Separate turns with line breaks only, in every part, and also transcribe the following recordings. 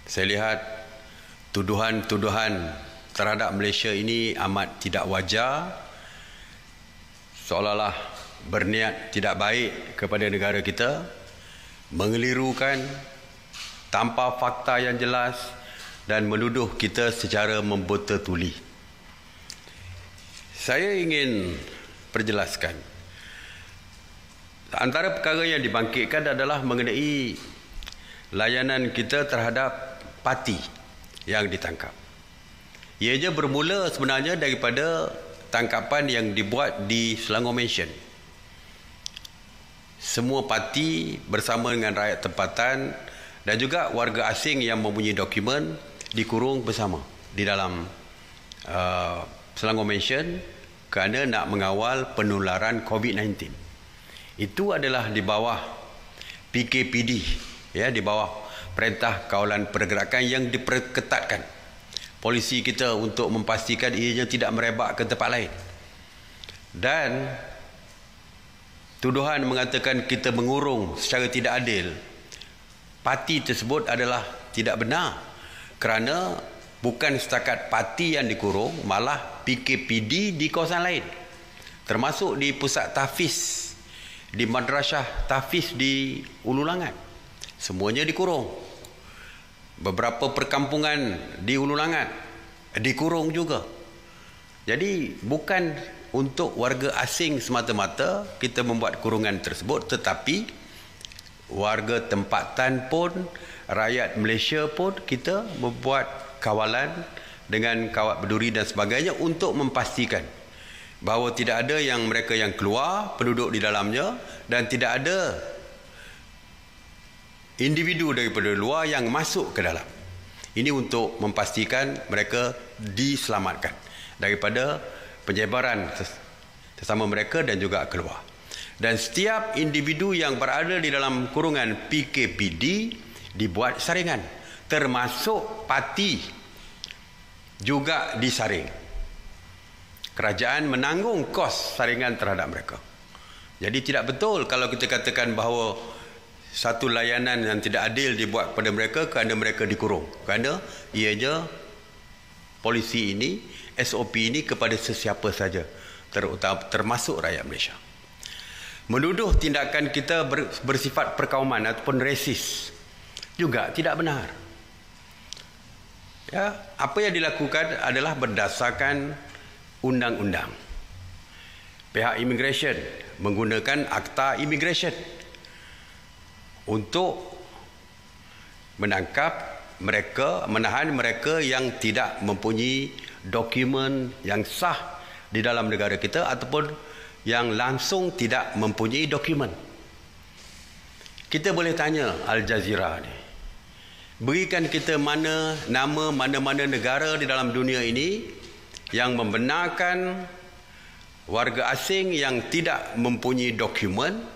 Saya lihat tuduhan-tuduhan terhadap Malaysia ini amat tidak wajar, seolah-olah berniat tidak baik kepada negara kita, mengelirukan tanpa fakta yang jelas dan menuduh kita secara membuta tuli. Saya ingin perjelaskan, antara perkara yang dibangkitkan adalah mengenai layanan kita terhadap parti yang ditangkap. Ianya bermula sebenarnya daripada tangkapan yang dibuat di Selangor Mansion. Semua parti bersama dengan rakyat tempatan dan juga warga asing yang mempunyai dokumen dikurung bersama di dalam Selangor Mansion kerana nak mengawal penularan COVID-19. Itu adalah di bawah PKPD, ya, di bawah Perintah Kawalan Pergerakan yang diperketatkan polisi kita untuk memastikan ianya tidak merebak ke tempat lain. Dan tuduhan mengatakan kita mengurung secara tidak adil parti tersebut adalah tidak benar, kerana bukan setakat parti yang dikurung, malah PKPD di kawasan lain, termasuk di pusat tahfiz, di madrasah tahfiz di Ulu Langat, semuanya dikurung. Beberapa perkampungan di Ulu Langat dikurung juga. Jadi bukan untuk warga asing semata-mata kita membuat kurungan tersebut, tetapi warga tempatan pun, rakyat Malaysia pun kita membuat kawalan dengan kawat berduri dan sebagainya untuk memastikan bahawa tidak ada yang mereka yang keluar, penduduk di dalamnya, dan tidak ada individu daripada luar yang masuk ke dalam. Ini untuk memastikan mereka diselamatkan daripada penyebaran sesama mereka dan juga keluar. Dan setiap individu yang berada di dalam kurungan PKPD dibuat saringan, termasuk parti juga disaring. Kerajaan menanggung kos saringan terhadap mereka. Jadi tidak betul kalau kita katakan bahawa satu layanan yang tidak adil dibuat kepada mereka kerana mereka dikurung. Kerana ianya polisi ini, SOP ini kepada sesiapa saja, termasuk rakyat Malaysia. Menuduh tindakan kita bersifat perkauman ataupun resis juga tidak benar. Ya, apa yang dilakukan adalah berdasarkan undang-undang. Pihak imigresen menggunakan Akta Imigresen untuk menangkap mereka, menahan mereka yang tidak mempunyai dokumen yang sah di dalam negara kita ataupun yang langsung tidak mempunyai dokumen. Kita boleh tanya Al Jazeera ni, berikan kita nama mana-mana negara di dalam dunia ini yang membenarkan warga asing yang tidak mempunyai dokumen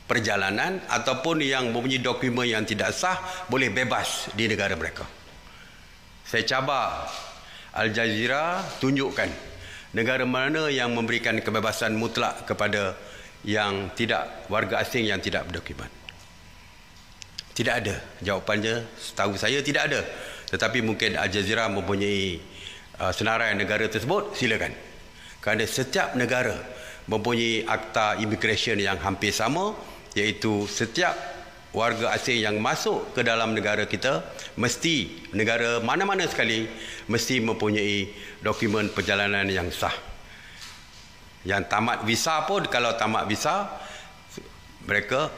perjalanan ataupun yang mempunyai dokumen yang tidak sah boleh bebas di negara mereka. Saya cabar Al Jazeera tunjukkan negara mana yang memberikan kebebasan mutlak kepada yang tidak, warga asing yang tidak berdokumen. Tidak ada. Jawapannya setahu saya tidak ada. Tetapi mungkin Al Jazeera mempunyai senarai negara tersebut, silakan. Kerana setiap negara mempunyai Akta Imigresen yang hampir sama, iaitu setiap warga asing yang masuk ke dalam negara kita, mesti, negara mana-mana sekali, mesti mempunyai dokumen perjalanan yang sah. Yang tamat visa pun, kalau tamat visa, mereka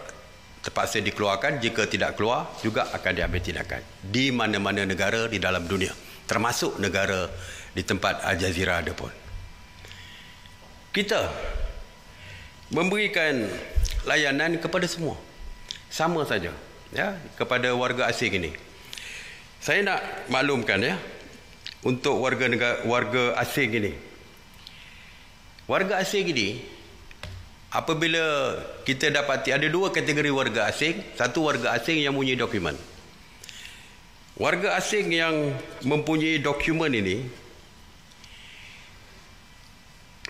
terpaksa dikeluarkan. Jika tidak keluar, juga akan diambil tindakan di mana-mana negara di dalam dunia, termasuk negara di tempat Al Jazeera ada pun. Kita memberikan layanan kepada semua, sama saja, ya, kepada warga asing ini. Saya nak maklumkan, ya, untuk warga asing ini, warga asing ini apabila kita dapati ada dua kategori warga asing. Satu, warga asing yang mempunyai dokumen. Warga asing yang mempunyai dokumen ini,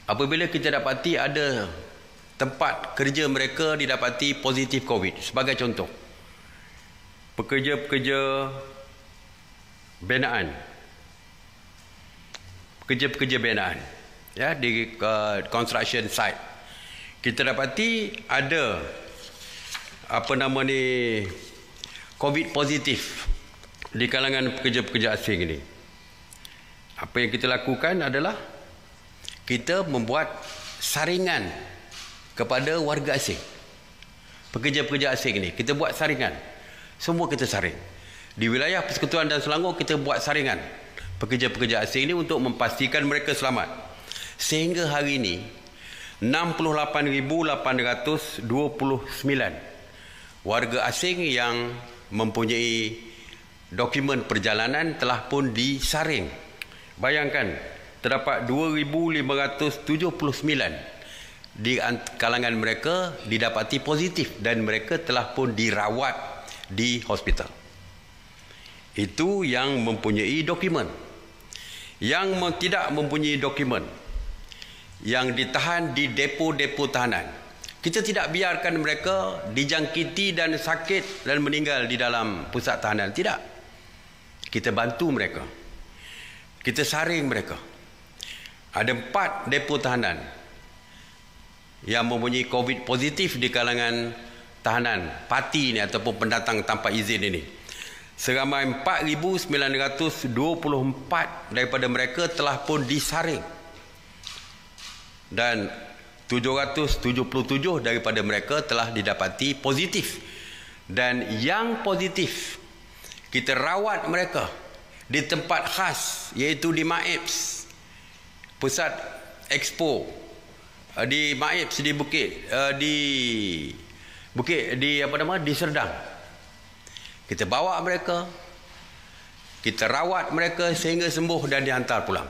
apabila kita dapati ada tempat kerja mereka didapati positif COVID, sebagai contoh, pekerja-pekerja binaan, pekerja-pekerja binaan, ya, di construction site, kita dapati ada COVID positif di kalangan pekerja-pekerja asing ini. Apa yang kita lakukan adalah kita membuat saringan kepada warga asing, pekerja-pekerja asing ini. Kita buat saringan, semua kita saring. Di wilayah Persekutuan dan Selangor kita buat saringan pekerja-pekerja asing ini untuk memastikan mereka selamat. Sehingga hari ini 68,829 warga asing yang mempunyai dokumen perjalanan telah pun disaring. Bayangkan, terdapat 2,579 di kalangan mereka didapati positif dan mereka telah pun dirawat di hospital. Itu yang mempunyai dokumen. Yang tidak mempunyai dokumen, yang ditahan di depo-depo tahanan, kita tidak biarkan mereka dijangkiti dan sakit dan meninggal di dalam pusat tahanan. Tidak. Kita bantu mereka. Kita saring mereka. Ada 4 depo tahanan yang mempunyai COVID positif di kalangan tahanan parti ini ataupun pendatang tanpa izin ini. Seramai 4,924 daripada mereka telah pun disaring. Dan 777 daripada mereka telah didapati positif. Dan yang positif, kita rawat mereka di tempat khas, iaitu di MAIPS, Pusat Expo di MAIPS di di Serdang. Kita bawa mereka, kita rawat mereka sehingga sembuh dan dihantar pulang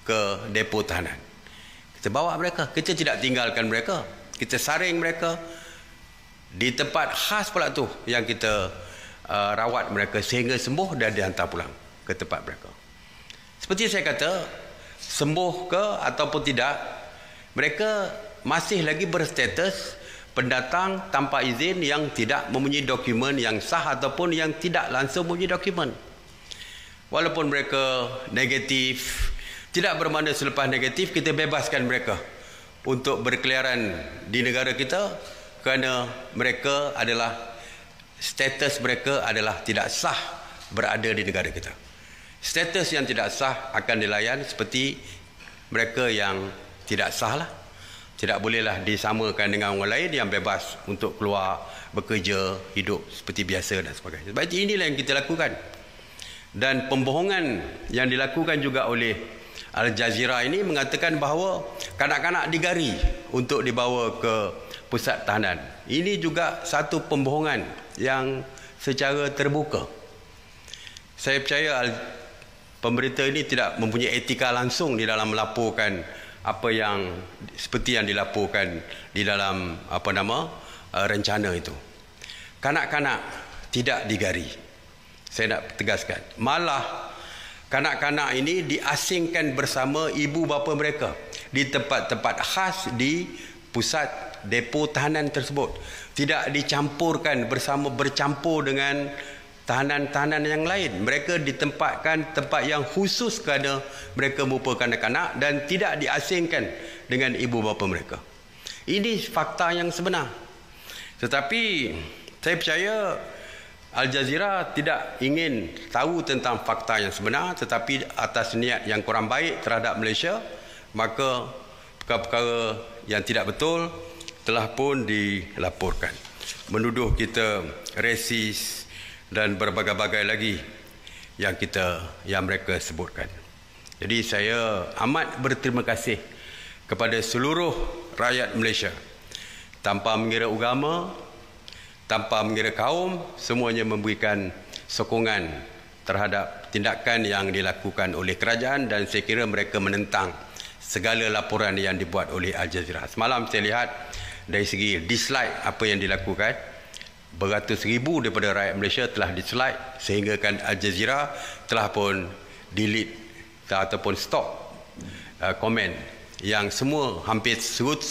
ke depo tahanan. Kita bawa mereka, kita tidak tinggalkan mereka. Kita saring mereka di tempat khas pula tu yang kita rawat mereka sehingga sembuh dan dihantar pulang ke tempat mereka. Seperti saya kata, sembuh ke ataupun tidak, mereka masih lagi berstatus pendatang tanpa izin yang tidak mempunyai dokumen yang sah ataupun yang tidak langsung mempunyai dokumen. Walaupun mereka negatif, tidak bermakna selepas negatif kita bebaskan mereka untuk berkeliaran di negara kita, kerana mereka adalah, status mereka adalah tidak sah berada di negara kita. Status yang tidak sah akan dilayan seperti mereka yang tidak sah lah. Tidak bolehlah disamakan dengan orang lain yang bebas untuk keluar, bekerja, hidup seperti biasa dan sebagainya. Sebab itu inilah yang kita lakukan. Dan pembohongan yang dilakukan juga oleh Al Jazeera ini mengatakan bahawa kanak-kanak digari untuk dibawa ke pusat tahanan. Ini juga satu pembohongan yang secara terbuka. Saya percaya pemerintah ini tidak mempunyai etika langsung di dalam melaporkan apa yang seperti yang dilaporkan di dalam rencana itu. Kanak-kanak tidak digari. Saya nak tegaskan. Malah kanak-kanak ini diasingkan bersama ibu bapa mereka di tempat-tempat khas di pusat depo tahanan tersebut. Tidak dicampurkan bercampur dengan tahanan-tahanan yang lain. Mereka ditempatkan tempat yang khusus kerana mereka merupakan kanak-kanak dan tidak diasingkan dengan ibu bapa mereka. Ini fakta yang sebenar. Tetapi saya percaya Al Jazeera tidak ingin tahu tentang fakta yang sebenar, tetapi atas niat yang kurang baik terhadap Malaysia, maka perkara-perkara yang tidak betul telah pun dilaporkan. Menuduh kita resis dan berbagai-bagai lagi yang mereka sebutkan. Jadi saya amat berterima kasih kepada seluruh rakyat Malaysia, tanpa mengira agama, tanpa mengira kaum, semuanya memberikan sokongan terhadap tindakan yang dilakukan oleh kerajaan, dan saya kira mereka menentang segala laporan yang dibuat oleh Al Jazeera. Semalam saya lihat dari segi dislike apa yang dilakukan, beratus ribu daripada rakyat Malaysia telah dislike, sehingga kan Al Jazeera telah pun delete ataupun stop komen yang semua hampir 100%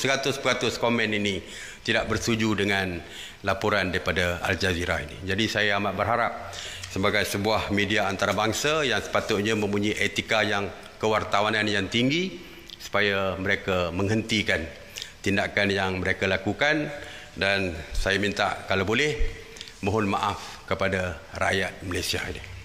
komen ini tidak bersetuju dengan laporan daripada Al Jazeera ini. Jadi saya amat berharap sebagai sebuah media antarabangsa yang sepatutnya mempunyai etika yang kewartawanan yang tinggi supaya mereka menghentikan tindakan yang mereka lakukan, dan saya minta kalau boleh mohon maaf kepada rakyat Malaysia ini.